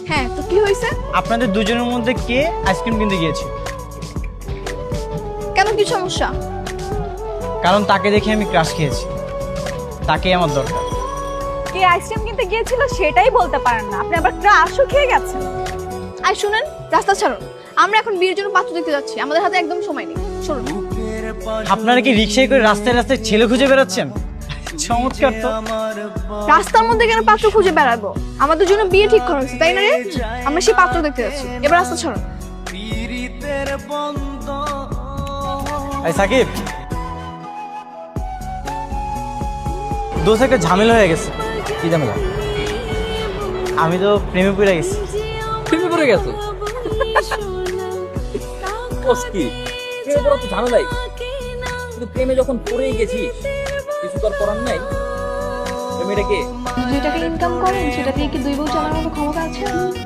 হ্যাঁ, তো কি হয়েছে? আপনাদের দুজনের মধ্যে কে আইসক্রিম কিনতে গিয়েছে? কেন, কি সমস্যা? কারণ তাকে দেখে আমি ক্রাশ খেয়েছি, তাকেই আমার দরকার। কে আইসক্রিম কিনতে গিয়েছিল সেটাই বলতে পারেন না, আপনি আবার ক্রাশও খেয়ে গেছেন। আর শুনেন, রাস্তা ছাড়ুন, আমরা এখন বিয়ের জন্য পাত্র দেখতে যাচ্ছি, আমাদের হাতে একদম সময় নেই। শুনুন। আপনারা কি রিক্সায় করে রাস্তায় রাস্তায় ছেলে খুঁজে বেড়াচ্ছেন? চমৎকার তো। রাস্তার মধ্যে কেন পাত্র খুঁজে বেড়াবো? আমাদের জন্য বিয়ে ঠিক করা হয়েছে, তাই না রে? আমরা সেই পাত্র দেখতে যাচ্ছি, এবার রাস্তা ছাড়ুন। এই সাকিব, দোষ একটা ঝামেলা হয়ে গেছে। কি ঝামেলা? আমি তো প্রেমে পড়ে গেছি। প্রেমে পড়ে গেছো? বস কি প্রেমে পড়া তো ঝামেলাই, কিন্তু প্রেমে যখন পড়েই গেছিস কিছু তো আর করার নাই। প্রেমেটা কে? 2 টাকা ইনকাম করেন, সেটা দিয়ে কি 2 বউ চালানোর মতো ক্ষমতা